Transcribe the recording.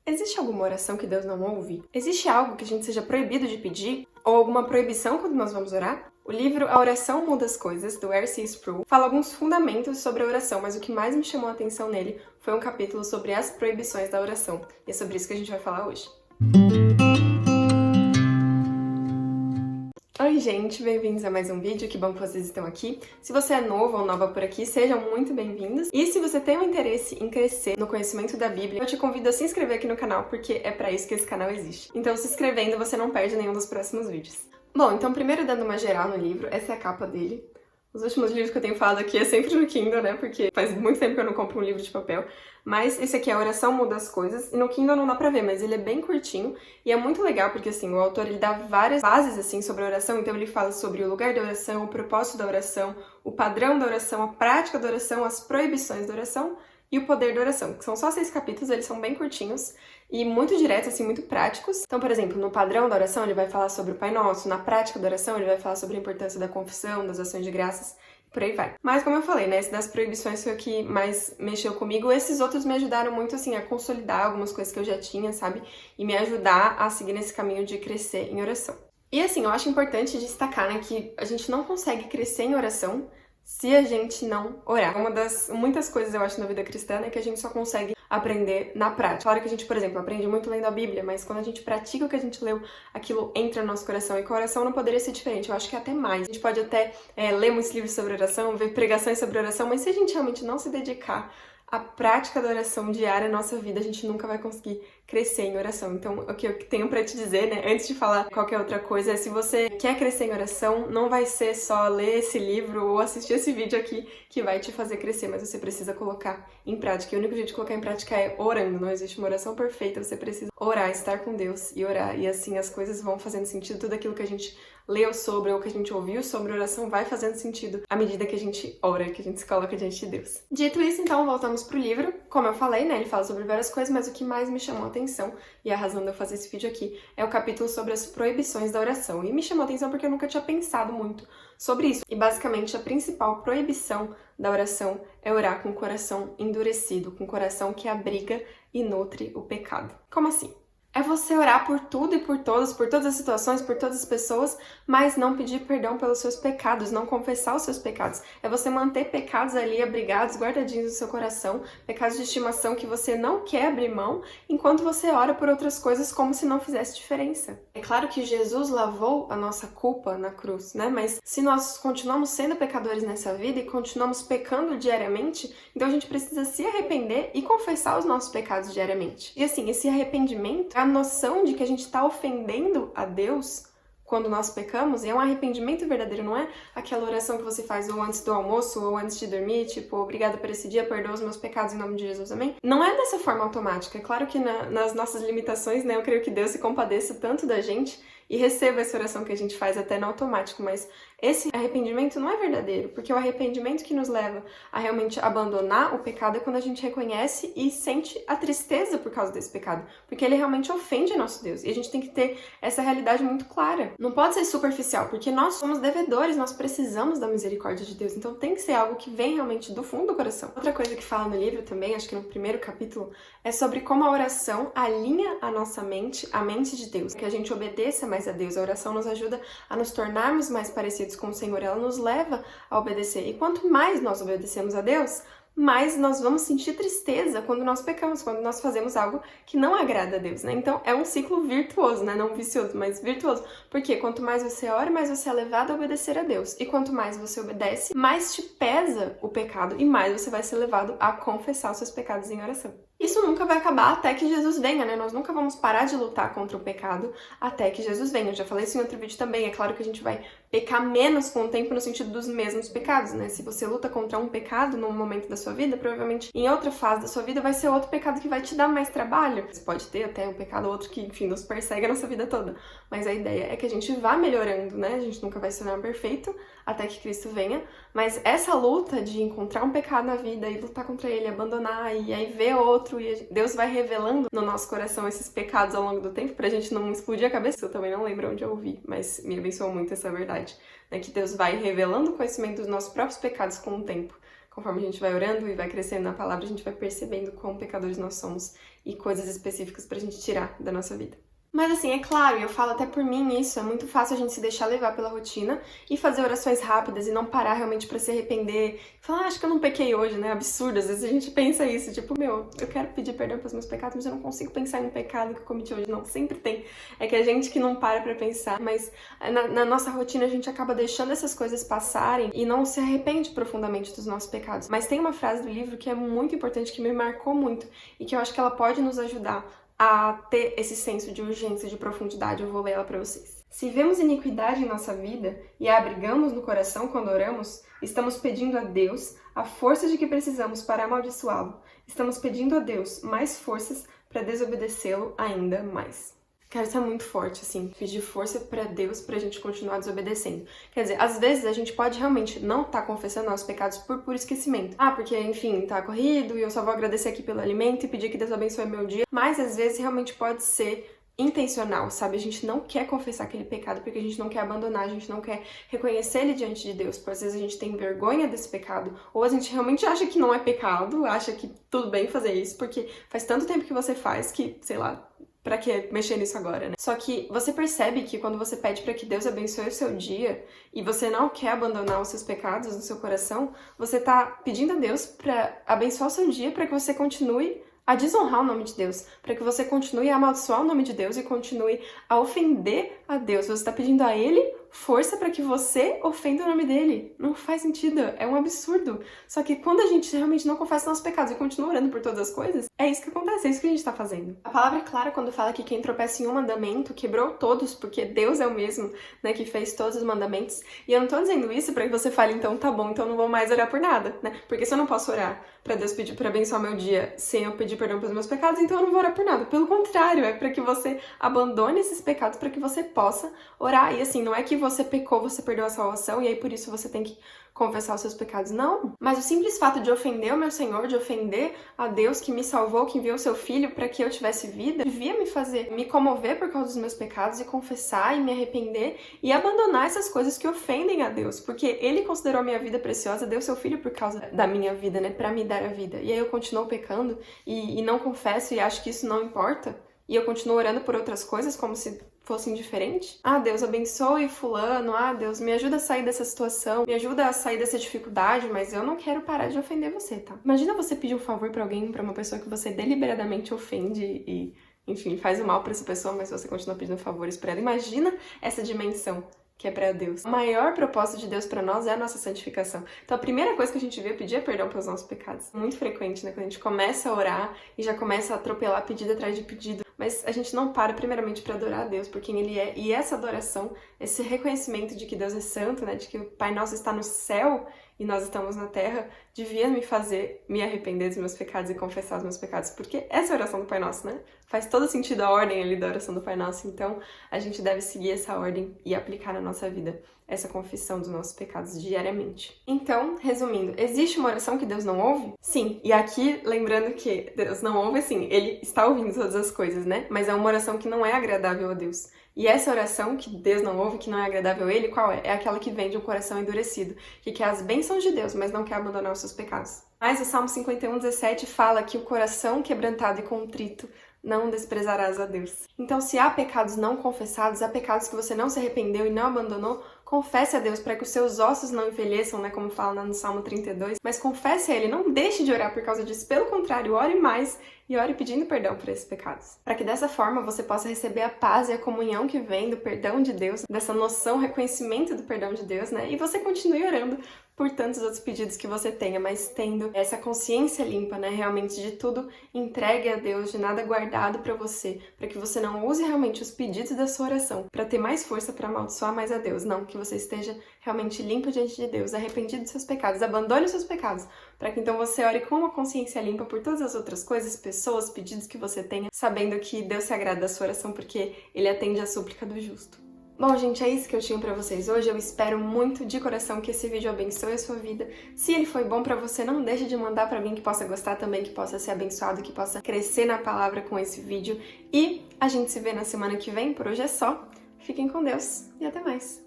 Existe alguma oração que Deus não ouve? Existe algo que a gente seja proibido de pedir? Ou alguma proibição quando nós vamos orar? O livro A Oração Muda as Coisas, do R.C. Sproul, fala alguns fundamentos sobre a oração, mas o que mais me chamou a atenção nele foi um capítulo sobre as proibições da oração. E é sobre isso que a gente vai falar hoje. Oi gente, bem-vindos a mais um vídeo, que bom que vocês estão aqui. Se você é novo ou nova por aqui, sejam muito bem-vindos. E se você tem um interesse em crescer no conhecimento da Bíblia, eu te convido a se inscrever aqui no canal, porque é pra isso que esse canal existe. Então se inscrevendo, você não perde nenhum dos próximos vídeos. Bom, então primeiro dando uma geral no livro, essa é a capa dele. Os últimos livros que eu tenho falado aqui é sempre no Kindle, né, porque faz muito tempo que eu não compro um livro de papel. Mas esse aqui é A Oração Muda as Coisas, e no Kindle não dá pra ver, mas ele é bem curtinho, e é muito legal porque, assim, o autor ele dá várias bases, assim, sobre a oração, então ele fala sobre o lugar da oração, o propósito da oração, o padrão da oração, a prática da oração, as proibições da oração e o poder da oração, que são só 6 capítulos, eles são bem curtinhos e muito diretos, assim, muito práticos. Então, por exemplo, no padrão da oração ele vai falar sobre o Pai Nosso, na prática da oração ele vai falar sobre a importância da confissão, das ações de graças, por aí vai. Mas como eu falei, né, esse das proibições foi o que mais mexeu comigo. Esses outros me ajudaram muito, assim, a consolidar algumas coisas que eu já tinha, sabe? E me ajudar a seguir nesse caminho de crescer em oração. E assim, eu acho importante destacar, né, que a gente não consegue crescer em oração se a gente não orar. Uma das muitas coisas, eu acho, na vida cristã é que a gente só consegue aprender na prática. Claro que a gente, por exemplo, aprende muito lendo a Bíblia, mas quando a gente pratica o que a gente leu, aquilo entra no nosso coração. E com a oração não poderia ser diferente, eu acho que até mais. A gente pode até ler muitos livros sobre oração, ver pregações sobre oração, mas se a gente realmente não se dedicar à prática da oração diária na nossa vida, a gente nunca vai conseguir crescer em oração. Então, o que eu tenho pra te dizer, né, antes de falar qualquer outra coisa, é se você quer crescer em oração, não vai ser só ler esse livro ou assistir esse vídeo aqui que vai te fazer crescer, mas você precisa colocar em prática. E o único jeito de colocar em prática é orando. Não existe uma oração perfeita, você precisa orar, estar com Deus e orar. E assim as coisas vão fazendo sentido, tudo aquilo que a gente leu sobre ou que a gente ouviu sobre oração vai fazendo sentido à medida que a gente ora, que a gente se coloca diante de Deus. Dito isso, então, voltamos pro livro. Como eu falei, né, ele fala sobre várias coisas, mas o que mais me chamou a atenção, e a razão de eu fazer esse vídeo aqui, é o capítulo sobre as proibições da oração. E me chamou a atenção porque eu nunca tinha pensado muito sobre isso. E basicamente a principal proibição da oração é orar com o coração endurecido, com o coração que abriga e nutre o pecado. Como assim? É você orar por tudo e por todas as situações, por todas as pessoas, mas não pedir perdão pelos seus pecados, não confessar os seus pecados. É você manter pecados ali abrigados, guardadinhos no seu coração, pecados de estimação que você não quer abrir mão, enquanto você ora por outras coisas como se não fizesse diferença. É claro que Jesus lavou a nossa culpa na cruz, né? Mas se nós continuamos sendo pecadores nessa vida e continuamos pecando diariamente, então a gente precisa se arrepender e confessar os nossos pecados diariamente. E assim, esse arrependimento é a noção de que a gente está ofendendo a Deus quando nós pecamos, e é um arrependimento verdadeiro, não é aquela oração que você faz ou antes do almoço ou antes de dormir, tipo, obrigada por esse dia, perdoa os meus pecados em nome de Jesus, amém? Não é dessa forma automática. É claro que nas nossas limitações, né, eu creio que Deus se compadeça tanto da gente e receba essa oração que a gente faz até no automático, mas esse arrependimento não é verdadeiro, porque o arrependimento que nos leva a realmente abandonar o pecado é quando a gente reconhece e sente a tristeza por causa desse pecado, porque ele realmente ofende nosso Deus, e a gente tem que ter essa realidade muito clara. Não pode ser superficial, porque nós somos devedores, nós precisamos da misericórdia de Deus, então tem que ser algo que vem realmente do fundo do coração. Outra coisa que fala no livro também, acho que no primeiro capítulo, é sobre como a oração alinha a nossa mente à mente de Deus, que a gente obedeça mais a Deus. A oração nos ajuda a nos tornarmos mais parecidos com o Senhor, ela nos leva a obedecer. E quanto mais nós obedecemos a Deus, mais nós vamos sentir tristeza quando nós pecamos, quando nós fazemos algo que não agrada a Deus, né? Então é um ciclo virtuoso, né? Não vicioso, mas virtuoso. Porque quanto mais você ora, mais você é levado a obedecer a Deus. E quanto mais você obedece, mais te pesa o pecado e mais você vai ser levado a confessar os seus pecados em oração. Isso nunca vai acabar até que Jesus venha, né? Nós nunca vamos parar de lutar contra o pecado até que Jesus venha. Eu já falei isso em outro vídeo também. É claro que a gente vai pecar menos com o tempo no sentido dos mesmos pecados, né? Se você luta contra um pecado num momento da sua vida, provavelmente em outra fase da sua vida vai ser outro pecado que vai te dar mais trabalho. Você pode ter até um pecado ou outro que, enfim, nos persegue a nossa vida toda. Mas a ideia é que a gente vá melhorando, né? A gente nunca vai se tornar perfeito até que Cristo venha. Mas essa luta de encontrar um pecado na vida e lutar contra ele, abandonar e aí ver outro, e Deus vai revelando no nosso coração esses pecados ao longo do tempo pra gente não explodir a cabeça. Eu também não lembro onde eu ouvi, mas me abençoou muito essa verdade, né? Que Deus vai revelando o conhecimento dos nossos próprios pecados com o tempo. conforme a gente vai orando e vai crescendo na palavra, a gente vai percebendo quão pecadores nós somos e coisas específicas pra gente tirar da nossa vida. Mas assim, é claro, e eu falo até por mim isso, é muito fácil a gente se deixar levar pela rotina e fazer orações rápidas e não parar realmente pra se arrepender. Falar, acho que eu não pequei hoje, né? Absurdo, às vezes a gente pensa isso, tipo, meu, eu quero pedir perdão pelos meus pecados, mas eu não consigo pensar em um pecado que eu cometi hoje. Não, sempre tem. É que a gente que não para pra pensar, mas na nossa rotina a gente acaba deixando essas coisas passarem e não se arrepende profundamente dos nossos pecados. Mas tem uma frase do livro que é muito importante, que me marcou muito e que eu acho que ela pode nos ajudar a ter esse senso de urgência, de profundidade. Eu vou ler ela para vocês. Se vemos iniquidade em nossa vida e a abrigamos no coração quando oramos, estamos pedindo a Deus a força de que precisamos para amaldiçoá-lo. Estamos pedindo a Deus mais forças para desobedecê-lo ainda mais. Cara, isso é muito forte, assim, pedir força pra Deus pra gente continuar desobedecendo. Quer dizer, às vezes a gente pode realmente não estar confessando nossos pecados por puro esquecimento. Ah, porque, enfim, tá corrido e eu só vou agradecer aqui pelo alimento e pedir que Deus abençoe meu dia. Mas às vezes realmente pode ser intencional, sabe? A gente não quer confessar aquele pecado porque a gente não quer abandonar, a gente não quer reconhecer ele diante de Deus. Por às vezes a gente tem vergonha desse pecado, ou a gente realmente acha que não é pecado, acha que tudo bem fazer isso, porque faz tanto tempo que você faz que, sei lá, pra que mexer nisso agora, né? Só que você percebe que quando você pede pra que Deus abençoe o seu dia e você não quer abandonar os seus pecados no seu coração, você tá pedindo a Deus pra abençoar o seu dia pra que você continue a desonrar o nome de Deus, para que você continue a amaldiçoar o nome de Deus e continue a ofender a Deus. Você está pedindo a Ele força para que você ofenda o nome dele. Não faz sentido, é um absurdo. Só que quando a gente realmente não confessa nossos pecados e continua orando por todas as coisas, é isso que acontece, é isso que a gente está fazendo. A palavra é clara quando fala que quem tropeça em um mandamento quebrou todos, porque Deus é o mesmo, né, que fez todos os mandamentos. E eu não tô dizendo isso para que você fale, então tá bom, então eu não vou mais orar por nada, né? Porque se eu não posso orar para Deus pedir para abençoar meu dia sem eu pedir perdão pelos meus pecados, então eu não vou orar por nada. Pelo contrário, é para que você abandone esses pecados, para que você possa orar. E assim, não é que você pecou, você perdeu a salvação e aí por isso você tem que confessar os seus pecados, não. Mas o simples fato de ofender o meu Senhor, de ofender a Deus que me salvou, que enviou o seu Filho para que eu tivesse vida, devia me fazer me comover por causa dos meus pecados e confessar e me arrepender e abandonar essas coisas que ofendem a Deus, porque Ele considerou a minha vida preciosa, deu seu Filho por causa da minha vida, né, para me dar a vida. E aí eu continuo pecando e não confesso e acho que isso não importa. E eu continuo orando por outras coisas como se fosse indiferente. Ah, Deus abençoe fulano, ah, Deus me ajuda a sair dessa situação, me ajuda a sair dessa dificuldade, mas eu não quero parar de ofender você, tá? Imagina você pedir um favor pra alguém, pra uma pessoa que você deliberadamente ofende e, enfim, faz o mal pra essa pessoa, mas você continua pedindo favores pra ela. Imagina essa dimensão que é pra Deus. O maior propósito de Deus pra nós é a nossa santificação. Então a primeira coisa que a gente vê é pedir perdão pelos nossos pecados. Muito frequente, né? Quando a gente começa a orar e já começa a atropelar pedido atrás de pedido. Mas a gente não para primeiramente para adorar a Deus por quem Ele é. E essa adoração, esse reconhecimento de que Deus é santo, né? De que o Pai Nosso está no céu e nós estamos na terra, devia me fazer me arrepender dos meus pecados e confessar os meus pecados. Porque essa é a oração do Pai Nosso, né? Faz todo sentido a ordem ali da oração do Pai Nosso. Então, a gente deve seguir essa ordem e aplicar na nossa vida essa confissão dos nossos pecados diariamente. Então, resumindo, existe uma oração que Deus não ouve? Sim. E aqui, lembrando que Deus não ouve, assim, Ele está ouvindo todas as coisas, né? Mas é uma oração que não é agradável a Deus. E essa oração que Deus não ouve, que não é agradável a Ele, qual é? É aquela que vem de um coração endurecido, que quer as bênçãos de Deus, mas não quer abandonar os seus pecados. Mas o Salmo 51:17 fala que o coração quebrantado e contrito não desprezarás a Deus. Então, se há pecados não confessados, há pecados que você não se arrependeu e não abandonou, confesse a Deus para que os seus ossos não envelheçam, né, como fala no Salmo 32, mas confesse a Ele, não deixe de orar por causa disso, pelo contrário, ore mais e ore pedindo perdão por esses pecados. Para que dessa forma você possa receber a paz e a comunhão que vem do perdão de Deus, dessa noção, reconhecimento do perdão de Deus, né, e você continue orando por tantos outros pedidos que você tenha, mas tendo essa consciência limpa, né, realmente de tudo entregue a Deus, de nada guardado para você, para que você não use realmente os pedidos da sua oração para ter mais força para amaldiçoar mais a Deus, não, que você esteja realmente limpo diante de Deus, arrependido dos seus pecados, abandone os seus pecados, para que então você ore com uma consciência limpa por todas as outras coisas, pessoas, pedidos que você tenha, sabendo que Deus se agrada da sua oração porque Ele atende à súplica do justo. Bom, gente, é isso que eu tinha pra vocês hoje. Eu espero muito de coração que esse vídeo abençoe a sua vida. Se ele foi bom pra você, não deixe de mandar pra alguém que possa gostar também, que possa ser abençoado, que possa crescer na palavra com esse vídeo. E a gente se vê na semana que vem. Por hoje é só. Fiquem com Deus e até mais.